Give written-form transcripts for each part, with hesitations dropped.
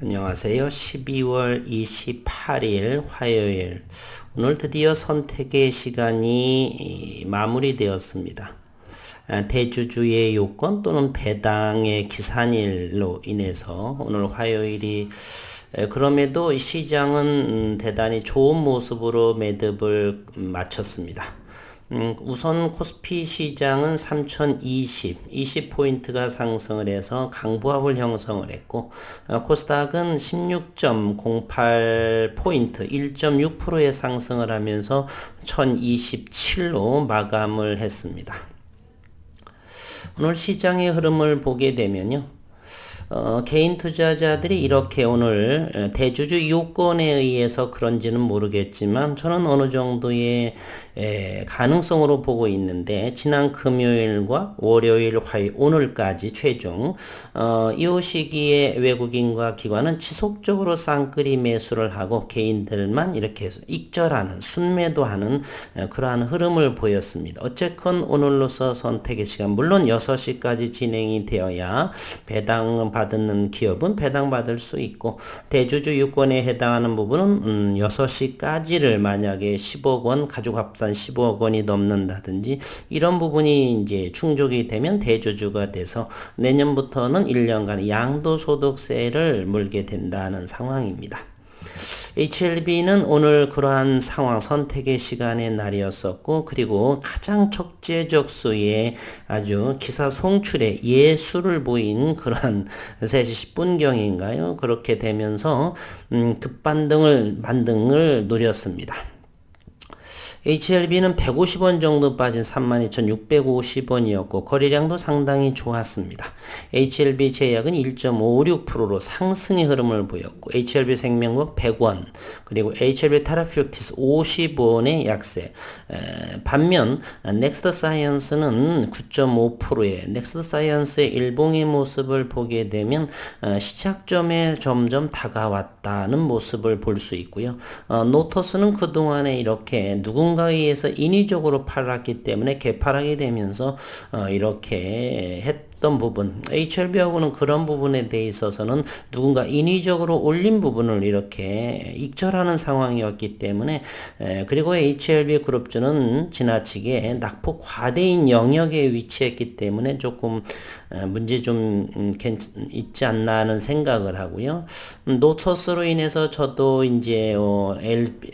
안녕하세요. 12월 28일 화요일. 오늘 드디어 선택의 시간이 마무리되었습니다. 대주주의 요건 또는 배당의 기산일로 인해서 오늘 화요일이 그럼에도 시장은 대단히 좋은 모습으로 매듭을 마쳤습니다. 우선 코스피 시장은 20포인트가 상승을 해서 강보합을 형성을 했고, 코스닥은 16.08포인트, 1.6%의 상승을 하면서 1027로 마감을 했습니다. 오늘 시장의 흐름을 보게 되면요. 개인 투자자들이 이렇게 오늘 대주주 요건에 의해서 그런지는 모르겠지만 저는 어느 정도의 가능성으로 보고 있는데, 지난 금요일과 월요일, 화요일, 오늘까지 최종 이 시기에 외국인과 기관은 지속적으로 쌍끌이 매수를 하고 개인들만 이렇게 해서 익절하는, 순매도하는 그러한 흐름을 보였습니다. 어쨌건 오늘로서 선택의 시간, 물론 6시까지 진행이 되어야 배당 받는 기업은 배당받을 수 있고, 대주주 유권에 해당하는 부분은 6시까지를 만약에 10억 원, 가족합산 15억 원이 넘는다든지 이런 부분이 이제 충족이 되면 대주주가 돼서 내년부터는 1년간 양도소득세를 물게 된다는 상황입니다. HLB는 오늘 그러한 상황, 선택의 시간의 날이었었고, 그리고 가장 적재적 수의 아주 기사 송출의 예술을 보인 그러한 3시 10분경인가요? 그렇게 되면서 급반등을 노렸습니다. HLB는 150원 정도 빠진 32,650원이었고 거래량도 상당히 좋았습니다. HLB 제약은 1.56%로 상승의 흐름을 보였고, HLB 생명국 100원, 그리고 HLB 테라퓨틱스 50원의 약세. 반면 넥스트 사이언스는 9.5%의 넥스트 사이언스의 일봉의 모습을 보게 되면 시작점에 점점 다가왔다는 모습을 볼 수 있고요. 노터스는 그동안에 이렇게 누군가에 의해서 인위적으로 팔았기 때문에 개팔하게 되면서 이렇게 했던 부분, HLB하고는 그런 부분에 대해 있어서는 누군가 인위적으로 올린 부분을 이렇게 익절하는 상황이었기 때문에, 그리고 HLB 그룹주는 지나치게 낙폭 과대인 영역에 위치했기 때문에 조금 문제 좀 있지 않나 하는 생각을 하고요. 노터스로 인해서 저도 이제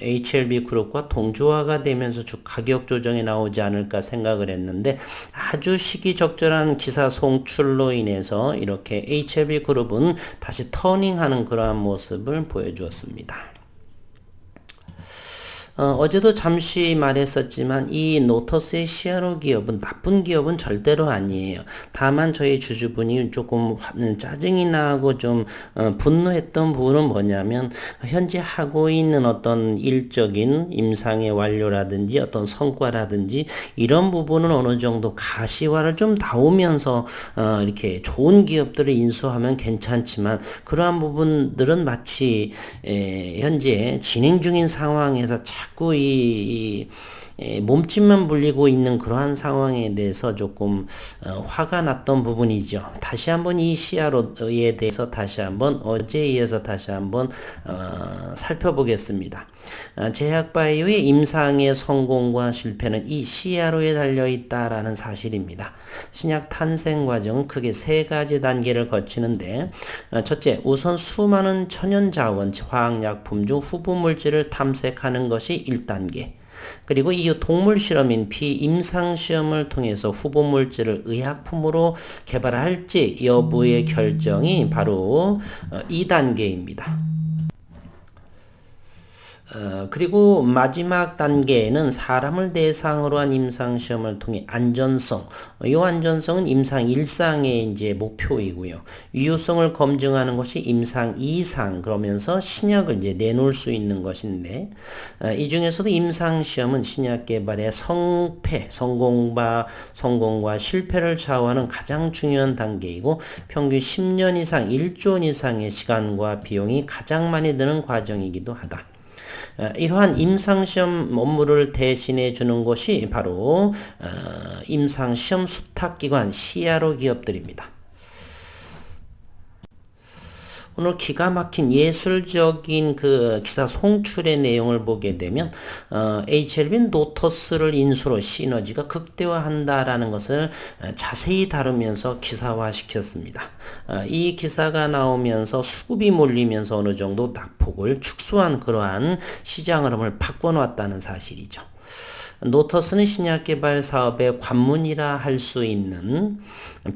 HLB 그룹과 동조화가 되면서 주 가격 조정이 나오지 않을까 생각을 했는데, 아주 시기적절한 기사 송출로 인해서 이렇게 HLB 그룹은 다시 터닝하는 그러한 모습을 보여주었습니다. 어제도 잠시 말했었지만 이 노터스의 CRO 기업은 나쁜 기업은 절대로 아니에요. 다만 저희 주주분이 조금 짜증이 나고 좀 분노했던 부분은 뭐냐면, 현재 하고 있는 어떤 일적인 임상의 완료라든지 어떤 성과라든지 이런 부분은 어느 정도 가시화를 좀 나오면서 이렇게 좋은 기업들을 인수하면 괜찮지만, 그러한 부분들은 마치 현재 진행 중인 상황에서 자꾸 이 몸집만 불리고 있는 그러한 상황에 대해서 조금 화가 났던 부분이죠. 다시 한번 이 CRO에 대해서 다시 한번 어제에 이어서 다시 한번 살펴보겠습니다. 제약바이오의 임상의 성공과 실패는 이 CRO에 달려있다라는 사실입니다. 신약 탄생 과정은 크게 3가지 단계를 거치는데, 첫째, 우선 수많은 천연자원, 화학약품 중 후보물질을 탐색하는 것이 1단계. 그리고 이후 동물실험인 비임상시험을 통해서 후보물질을 의약품으로 개발할지 여부의 결정이 바로 2단계입니다. 그리고 마지막 단계에는 사람을 대상으로 한 임상시험을 통해 안전성, 이 안전성은 임상 1상의 이제 목표이고요. 유효성을 검증하는 것이 임상 2상, 그러면서 신약을 이제 내놓을 수 있는 것인데, 이 중에서도 임상시험은 신약 개발의 성공과 실패를 좌우하는 가장 중요한 단계이고, 평균 10년 이상, 1조 원 이상의 시간과 비용이 가장 많이 드는 과정이기도 하다. 이러한 임상시험 업무를 대신해 주는 것이 바로 임상시험 수탁기관 CRO 기업들입니다. 오늘 기가 막힌 예술적인 그 기사 송출의 내용을 보게 되면 HLB 노터스를 인수로 시너지가 극대화한다라는 것을 자세히 다루면서 기사화시켰습니다. 이 기사가 나오면서 수급이 몰리면서 어느 정도 낙폭을 축소한 그러한 시장 흐름을 바꿔놨다는 사실이죠. 노터스는 신약개발 사업의 관문이라 할 수 있는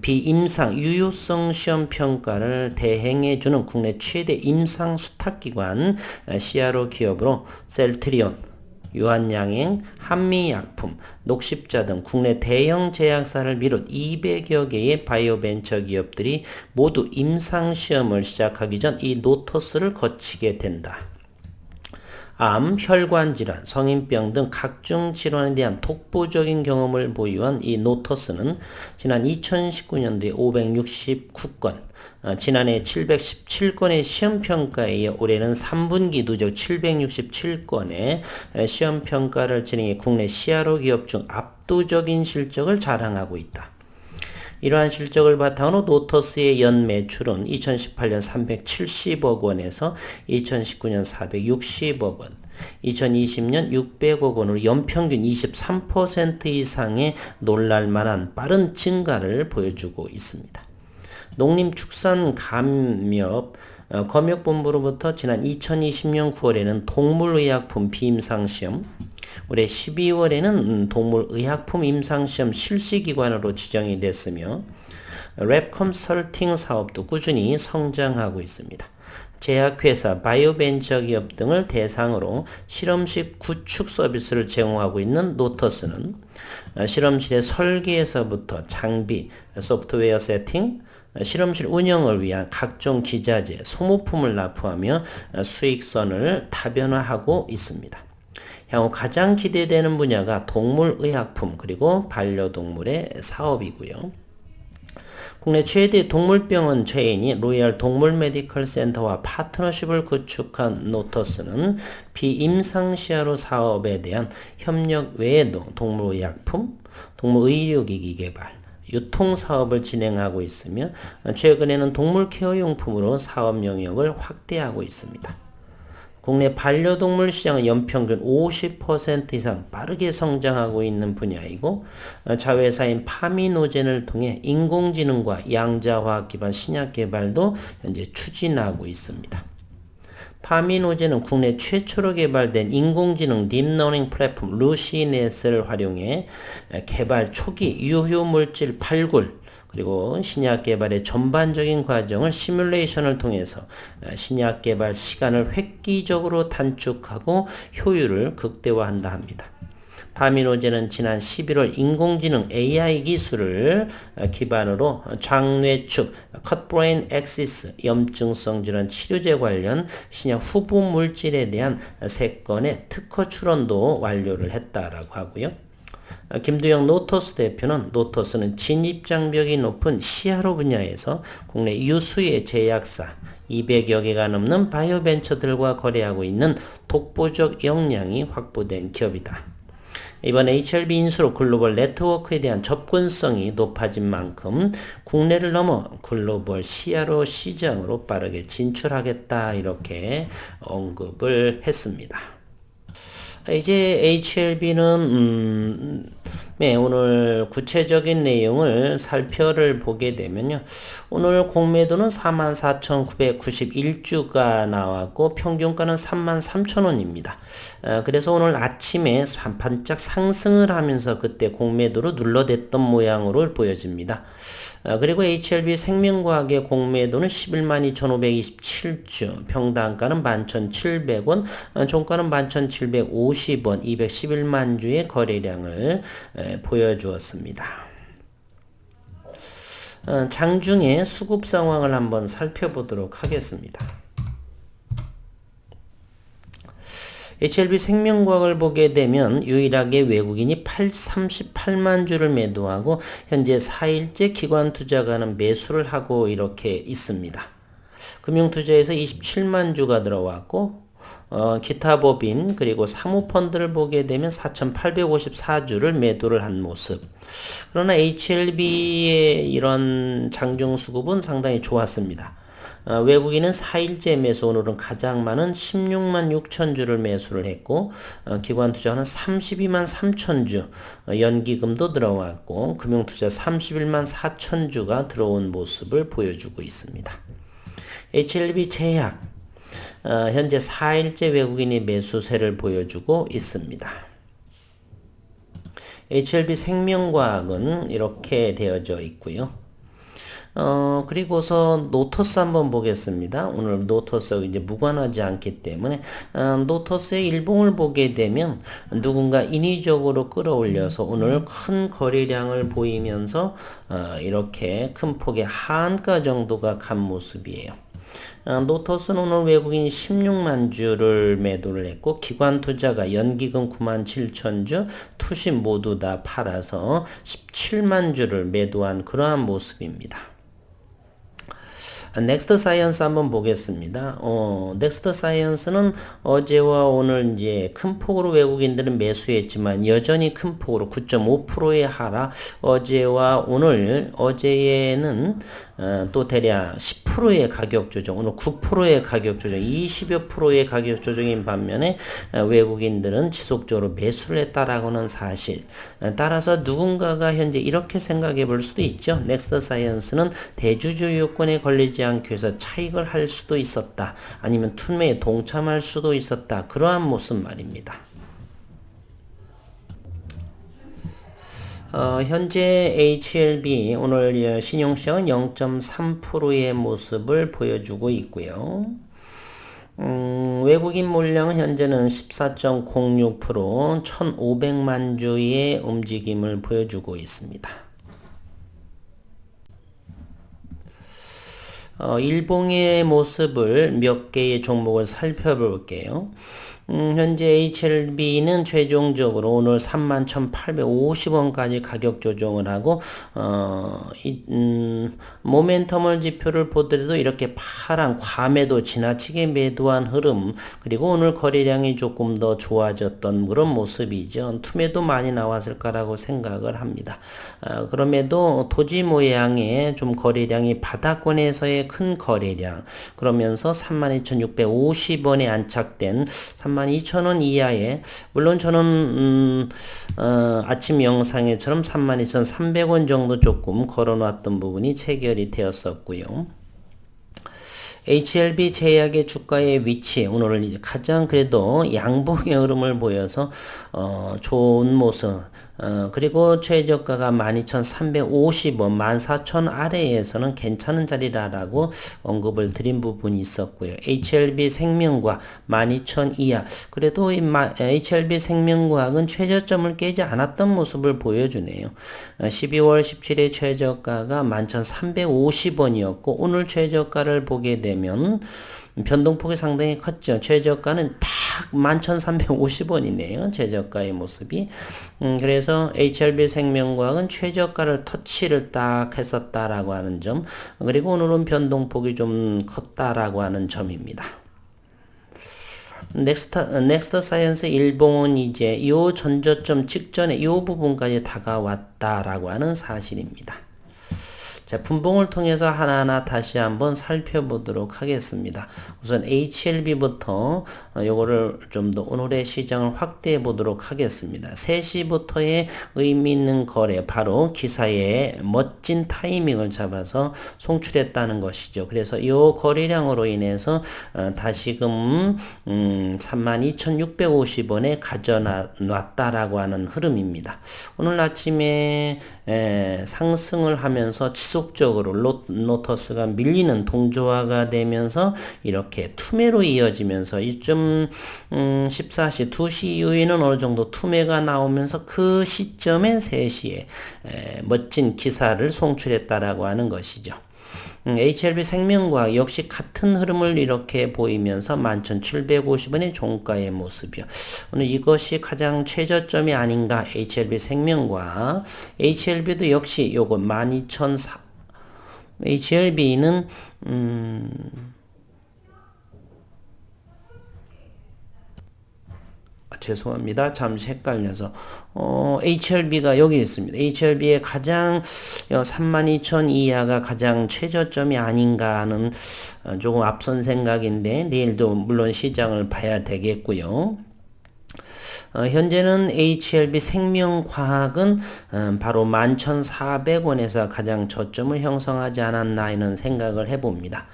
비임상 유효성 시험 평가를 대행해주는 국내 최대 임상 수탁기관 CRO 기업으로 셀트리온, 유한양행, 한미약품, 녹십자 등 국내 대형 제약사를 비롯 200여 개의 바이오 벤처 기업들이 모두 임상시험을 시작하기 전 이 노터스를 거치게 된다. 암, 혈관질환, 성인병 등 각종 질환에 대한 독보적인 경험을 보유한 이 노터스는 지난 2019년도에 569건, 지난해 717건의 시험평가에 이어 올해는 3분기 누적 767건의 시험평가를 진행해 국내 CRO 기업 중 압도적인 실적을 자랑하고 있다. 이러한 실적을 바탕으로 노터스의 연 매출은 2018년 370억 원에서 2019년 460억 원, 2020년 600억 원으로 연평균 23% 이상의 놀랄만한 빠른 증가를 보여주고 있습니다. 농림축산감염검역본부로부터 지난 2020년 9월에는 동물의약품 비임상시험, 올해 12월에는 동물의약품 임상시험 실시기관으로 지정이 됐으며 랩 컨설팅 사업도 꾸준히 성장하고 있습니다. 제약회사, 바이오벤처 기업 등을 대상으로 실험실 구축 서비스를 제공하고 있는 노터스는 실험실의 설계에서부터 장비, 소프트웨어 세팅, 실험실 운영을 위한 각종 기자재, 소모품을 납부하며 수익선을 다변화하고 있습니다. 향후 가장 기대되는 분야가 동물의약품 그리고 반려동물의 사업이고요. 국내 최대 동물병원 체인이 로얄 동물 메디컬 센터와 파트너십을 구축한 노터스는 비임상시야로 사업에 대한 협력 외에도 동물의약품, 동물의료기기 개발, 유통사업을 진행하고 있으며 최근에는 동물 케어용품으로 사업 영역을 확대하고 있습니다. 국내 반려동물 시장은 연평균 50% 이상 빠르게 성장하고 있는 분야이고 자회사인 파미노젠을 통해 인공지능과 양자화학 기반 신약 개발도 현재 추진하고 있습니다. 파미노젠은 국내 최초로 개발된 인공지능 딥러닝 플랫폼 루시넷을 활용해 개발 초기 유효물질 발굴 그리고 신약 개발의 전반적인 과정을 시뮬레이션을 통해서 신약 개발 시간을 획기적으로 단축하고 효율을 극대화한다 합니다. 파미노젠은 지난 11월 인공지능 AI 기술을 기반으로 장뇌축, 컷브레인 엑시스, 염증성 질환 치료제 관련 신약 후보 물질에 대한 3건의 특허 출원도 완료를 했다라고 하고요. 김두영 노터스 대표는 노터스는 진입장벽이 높은 CRO 분야에서 국내 유수의 제약사 200여 개가 넘는 바이오벤처들과 거래하고 있는 독보적 역량이 확보된 기업이다. 이번 HLB 인수로 글로벌 네트워크에 대한 접근성이 높아진 만큼 국내를 넘어 글로벌 CRO 시장으로 빠르게 진출하겠다 이렇게 언급을 했습니다. 이제 HLB는 오늘 구체적인 내용을 살펴를 보게 되면요. 오늘 공매도는 44,991주가 나왔고 평균가는 33,000원입니다. 그래서 오늘 아침에 반짝 상승을 하면서 그때 공매도로 눌러댔던 모양으로 보여집니다. 그리고 HLB 생명과학의 공매도는 112,527주, 평당가는 11,700원, 종가는 11,750원, 211만 주의 거래량을 보여주었습니다. 장중에 수급 상황을 한번 살펴보도록 하겠습니다. HLB 생명과학을 보게 되면 유일하게 외국인이 38만 주를 매도하고 현재 4일째 기관 투자가는 매수를 하고 이렇게 있습니다. 금융투자에서 27만 주가 들어왔고 기타 법인 그리고 사모펀드를 보게 되면 4,854주를 매도를 한 모습. 그러나 HLB의 이런 장중 수급은 상당히 좋았습니다. 외국인은 4일째 매수 오늘은 가장 많은 16만 6천 주를 매수를 했고 기관 투자는 32만 3천 주 연기금도 들어왔고 금융투자 31만 4천 주가 들어온 모습을 보여주고 있습니다. HLB 제약 현재 4일째 외국인이 매수세를 보여주고 있습니다. HLB 생명과학은 이렇게 되어져 있고요. 그리고서 노터스 한번 보겠습니다. 오늘 노터스하고 이제 무관하지 않기 때문에, 노터스의 일봉을 보게 되면 누군가 인위적으로 끌어올려서 오늘 큰 거래량을 보이면서, 이렇게 큰 폭의 하한가 정도가 간 모습이에요. 노터스는 오늘 외국인이 16만 주를 매도를 했고 기관 투자가 연기금 9만 7천 주, 투심 모두 다 팔아서 17만 주를 매도한 그러한 모습입니다. 넥스트 사이언스 한번 보겠습니다. 넥스트 사이언스는 어제와 오늘 이제 큰 폭으로 외국인들은 매수했지만 여전히 큰 폭으로 9.5%의 하락, 어제와 오늘, 어제에는 또 대략 10%의 가격 조정, 오늘 9%의 가격 조정, 20여 %의 가격 조정인 반면에 외국인들은 지속적으로 매수를 했다라고는 사실. 따라서 누군가가 현재 이렇게 생각해 볼 수도 있죠. 넥스트 사이언스는 대주주 요건에 걸리지 않기 위해서 차익을 할 수도 있었다. 아니면 투매에 동참할 수도 있었다. 그러한 모습 말입니다. 현재 HLB 오늘 신용시장은 0.3%의 모습을 보여주고 있고요. 외국인 물량은 현재는 14.06%, 1,500만 주의 움직임을 보여주고 있습니다. 일봉의 모습을 몇 개의 종목을 살펴볼게요. 현재 HLB는 최종적으로 오늘 31,850원까지 가격 조정을 하고 모멘텀을 지표를 보더라도 이렇게 파란 과매도 지나치게 매도한 흐름, 그리고 오늘 거래량이 조금 더 좋아졌던 그런 모습이죠. 투매도 많이 나왔을 거라고 생각을 합니다. 그럼에도 도지 모양의 좀 거래량이 바닥권에서의 큰 거래량, 그러면서 32,650원에 안착된 32,000원 이하에, 물론 저는 아침 영상에처럼 32,300원 정도 조금 걸어놨던 부분이 체결이 되었었고요. HLB 제약의 주가의 위치, 오늘은 가장 그래도 양봉의 흐름을 보여서 좋은 모습, 그리고 최저가가 12,350원, 14,000 아래에서는 괜찮은 자리라고 언급을 드린 부분이 있었고요. HLB 생명과학 12,000 이하, 그래도 이 HLB 생명과학은 최저점을 깨지 않았던 모습을 보여주네요. 12월 17일 최저가가 11,350원이었고 오늘 최저가를 보게 되면 변동폭이 상당히 컸죠. 최저가는 딱 11,350원이네요. 최저가의 모습이. 그래서 HLB 생명과학은 최저가를 터치를 딱 했었다라고 하는 점, 그리고 오늘은 변동폭이 좀 컸다라고 하는 점입니다. 넥스트 사이언스 일봉은 이제 이 전저점 직전에 이 부분까지 다가왔다라고 하는 사실입니다. 자, 분봉을 통해서 하나하나 다시 한번 살펴보도록 하겠습니다. 우선 HLB부터 요거를 좀 더 오늘의 시장을 확대해 보도록 하겠습니다. 3시부터의 의미 있는 거래, 바로 기사의 멋진 타이밍을 잡아서 송출했다는 것이죠. 그래서 이 거래량으로 인해서 다시금 32,650원에 가져놨다라고 하는 흐름입니다. 오늘 아침에 상승을 하면서 지속적으로 노터스가 밀리는 동조화가 되면서 이렇게 투매로 이어지면서 이쯤 14시 2시 이후에는 어느 정도 투매가 나오면서 그 시점에 3시에 멋진 기사를 송출했다라고 하는 것이죠. HLB 생명과학 역시 같은 흐름을 이렇게 보이면서 11,750원의 종가의 모습이요. 오늘 이것이 가장 최저점이 아닌가. HLB 생명과학, HLB도 역시 요거 12,400, HLB는 죄송합니다. 잠시 헷갈려서. HLB가 여기 있습니다. HLB의 가장 32,000 이하가 가장 최저점이 아닌가 하는 조금 앞선 생각인데 내일도 물론 시장을 봐야 되겠고요. 현재는 HLB 생명과학은 바로 11,400원에서 가장 저점을 형성하지 않았나 이런 생각을 해봅니다.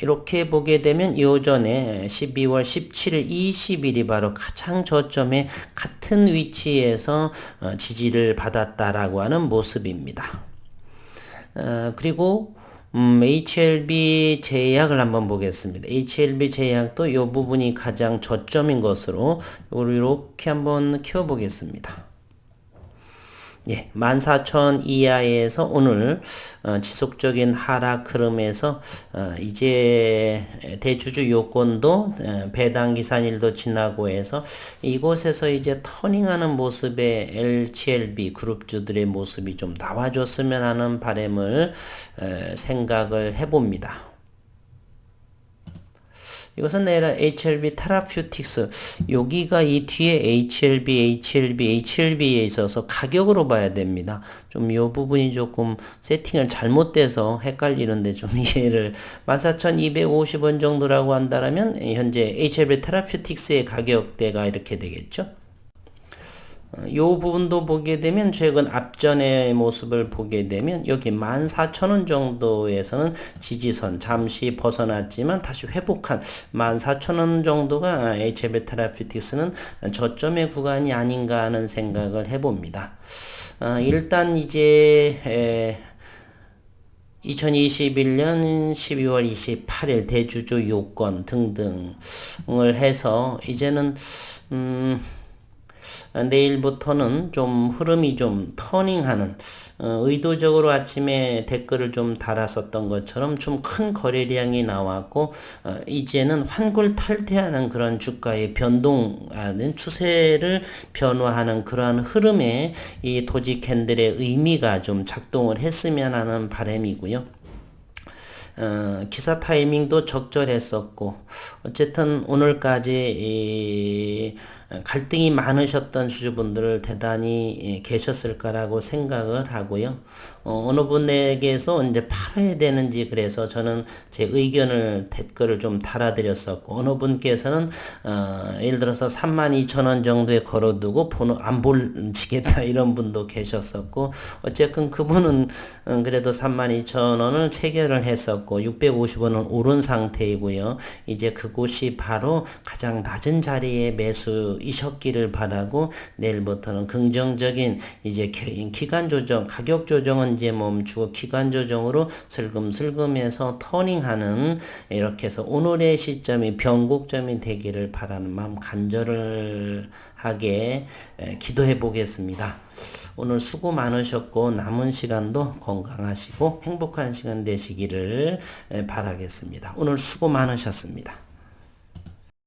이렇게 보게 되면 요전에 12월 17일, 20일이 바로 가장 저점에 같은 위치에서 지지를 받았다라고 하는 모습입니다. 그리고 HLB 제약을 한번 보겠습니다. HLB 제약도 이 부분이 가장 저점인 것으로 이렇게 한번 키워 보겠습니다. 예, 14,000 이하에서 오늘 지속적인 하락 흐름에서 이제 대주주 요건도 배당 기산일도 지나고 해서 이곳에서 이제 터닝하는 모습의 LCLB 그룹주들의 모습이 좀 나와줬으면 하는 바람을 생각을 해봅니다. 이것은 내라 HLB 테라퓨틱스 여기가 이 뒤에 HLB에 있어서 가격으로 봐야 됩니다. 좀 이 부분이 조금 세팅을 잘못돼서 헷갈리는데 좀 이해를 14,250원 정도라고 한다면 현재 HLB 테라퓨틱스의 가격대가 이렇게 되겠죠. 요 부분도 보게 되면 최근 앞전의 모습을 보게 되면 여기 14,000원 정도에서는 지지선 잠시 벗어났지만 다시 회복한 14,000원 정도가 HLB 테라퓨틱스는 저점의 구간이 아닌가 하는 생각을 해봅니다. 일단 이제 2021년 12월 28일 대주주 요건 등등을 해서 이제는 내일부터는 좀 흐름이 좀 터닝하는 의도적으로 아침에 댓글을 좀 달았었던 것처럼 좀 큰 거래량이 나왔고 이제는 환골 탈퇴하는 그런 주가의 변동하는 추세를 변화하는 그러한 흐름에 이 도지 캔들의 의미가 좀 작동을 했으면 하는 바람이고요. 기사 타이밍도 적절했었고 어쨌든 오늘까지 갈등이 많으셨던 주주분들 대단히 계셨을 거라고 생각을 하고요. 어느 분에게서 이제 팔아야 되는지 그래서 저는 제 의견을 댓글을 좀 달아드렸었고 어느 분께서는 예를 들어서 32,000원 정도에 걸어두고 안 볼지겠다 이런 분도 계셨었고 어쨌든 그분은 그래도 32,000원을 체결을 했었고 650원은 오른 상태이고요. 이제 그곳이 바로 가장 낮은 자리에 매수이셨기를 바라고 내일부터는 긍정적인 이제 기간 조정, 가격 조정은 이제 멈추고 기간 조정으로 슬금슬금해서 터닝하는 이렇게 해서 오늘의 시점이 변곡점이 되기를 바라는 마음 간절을 하게 기도해 보겠습니다. 오늘 수고 많으셨고 남은 시간도 건강하시고 행복한 시간 되시기를 바라겠습니다. 오늘 수고 많으셨습니다.